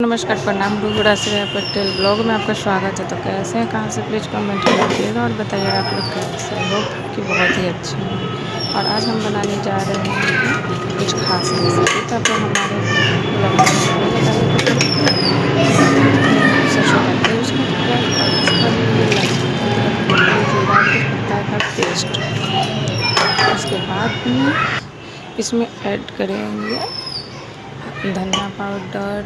नमस्कार, प्रणाम। रूबुरा श्रेया पटेल ब्लॉग में आपका स्वागत है। तो कैसे हैं, कहाँ से, प्लीज़ कमेंट कीजिएगा और बताइएगा आप लोग कैसे हो कि बहुत ही अच्छे हैं। और आज हम बनाने जा रहे हैं कुछ खास रेसिपी। तो आप लोग हमारे ब्लॉग में पहले डालें तो सरसों का तेल उसके बाद और उसके बाद में ये लहसुन अदरक मिर्ची जीरा और कुछ पत्ता का पेस्ट। उसके बाद में इसमें ऐड करेंगे धनिया पाउडर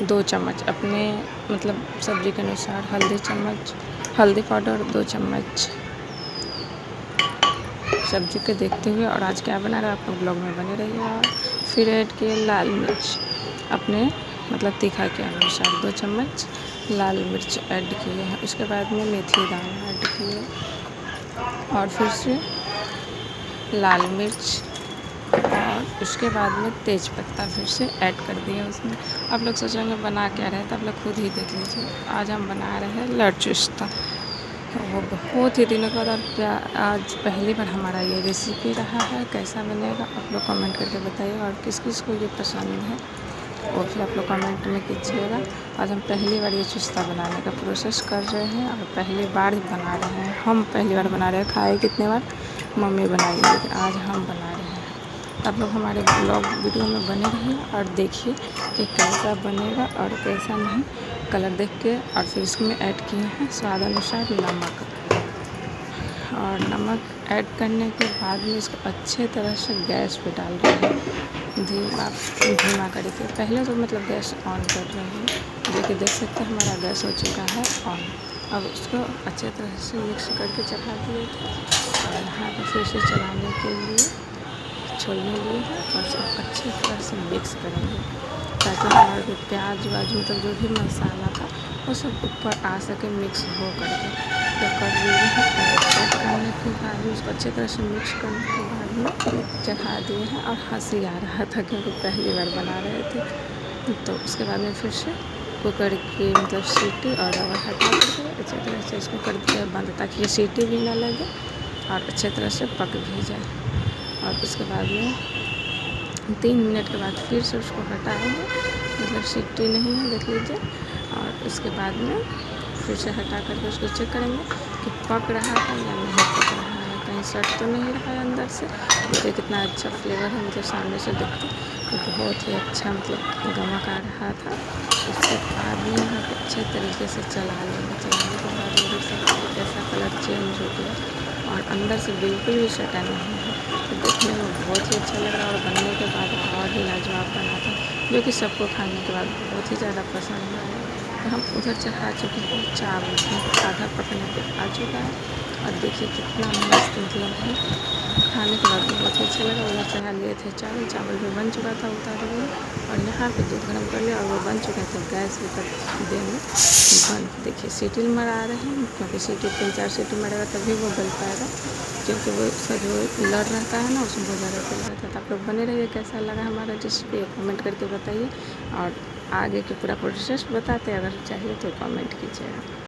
2 चम्मच, अपने मतलब सब्ज़ी के अनुसार हल्दी पाउडर 2 चम्मच सब्ज़ी के देखते हुए। और आज क्या बना रहा है आप लोग ब्लॉग में बने रहिएगा। फिर ऐड किए लाल मिर्च, अपने मतलब तीखा के अनुसार 2 चम्मच लाल मिर्च ऐड किए हैं। उसके बाद में मेथी दाना ऐड किए और फिर से लाल मिर्च और उसके बाद में तेज पत्ता फिर से ऐड कर दिया उसमें। आप लोग सोचेंगे बना क्या रहे, तो आप लोग खुद ही देख लीजिए। आज हम बना रहे हैं लड़चुस्ता। वो बहुत ही दिनों के बाद और आज पहली बार हमारा ये रेसिपी रहा है। कैसा बनेगा आप लोग कमेंट करके बताइए और किस किस को ये पसंद है वो भी आप लोग कमेंट में कीजिएगा। आज हम पहली बार ये चुस्ता बनाने का प्रोसेस कर रहे हैं और पहली बार ही बना रहे हैं। हम पहली बार बना रहे हैं, खाए कितने बार मम्मी बनाई, लेकिन आज हम बना रहे हैं। आप लोग हमारे ब्लॉग वीडियो में बने रहिए और देखिए कि कैसा बनेगा और कैसा नहीं। कलर देख के और फिर इसमें ऐड किए हैं स्वाद अनुसार नमक। और नमक ऐड करने के बाद में इसको अच्छे तरह से गैस पे डाल रहे हैं धीमा करके। पहले तो मतलब गैस ऑन कर रहे हैं, जो कि देख सकते हैं हमारा गैस हो चुका है ऑन। अब उसको अच्छे तरह से मिक्स करके चढ़ा दिए थे और यहाँ पर फिर से चलाने के लिए छोड़ने लिए हैं और उसको अच्छी तरह से मिक्स करेंगे ताकि हमारे जो प्याज व्याज मतलब जो भी मसाला था वो सब ऊपर आ सके मिक्स हो करके। तो कर लिए हैं ऐड करने के बाद में उसको अच्छी तरह से मिक्स करने के बाद में चढ़ा दिए हैं। और हंसी आ रहा था क्योंकि पहली बार बना रहे थे। तो उसके बाद में फिर से कुकर की मतलब सीटी और रवा हटा करके अच्छी तरह से इसको कर दिया बंद ताकि ये सीटी भी ना लगे और अच्छे तरह से पक भी जाए। और उसके बाद में 3 मिनट के बाद फिर से उसको हटाएंगे, मतलब सीटी नहीं है देख लीजिए। और उसके बाद में फिर से हटा करके उसको चेक करेंगे कि पक रहा है या नहीं पक रहा है, कहीं सट तो नहीं रहा है अंदर से। देखिए कितना अच्छा फ्लेवर है, मतलब सामने से देखते तो बहुत ही अच्छा मतलब गमक आ रहा था। उसके बाद में यहाँ पर अच्छे तरीके से चला लेंगे। चलाने के बाद में देख सकते हैं कैसा कलर चेंज हो गया और अंदर से बिल्कुल भी सटा नहीं है। तो देखने में बहुत ही अच्छा लग रहा है और बनने के बाद और भी लाजवाब बना था, जो कि सबको खाने के बाद बहुत ही ज़्यादा पसंद आया। तो हम उधर चढ़ा चुके हैं चावल, आधा पकने पे आ चुका है और देखिए कितना मस्त मतलब है। खाने के बाद बहुत ही अच्छा लगा। उधर चढ़ा लिए थे चावल भी बन चुका था, उतार लिए और यहाँ पे दूध गर्म कर लिया और वो बन चुका था। गैस भी कर देंगे बंद। देखिए सीटी मरा रहे हैं क्योंकि सीटी 3-4 सीटी मरेगा तभी वो गल पाएगा, क्योंकि वो उसका जो लड़ रहता है ना उसमें बहुत ज़्यादा तेल रहता है। तो आप लोग बने रहिए। कैसा लगा हमारा रेसिपी कमेंट करके बताइए और आगे के पूरा प्रोसेस बताते हैं, अगर चाहिए तो कमेंट कीजिएगा।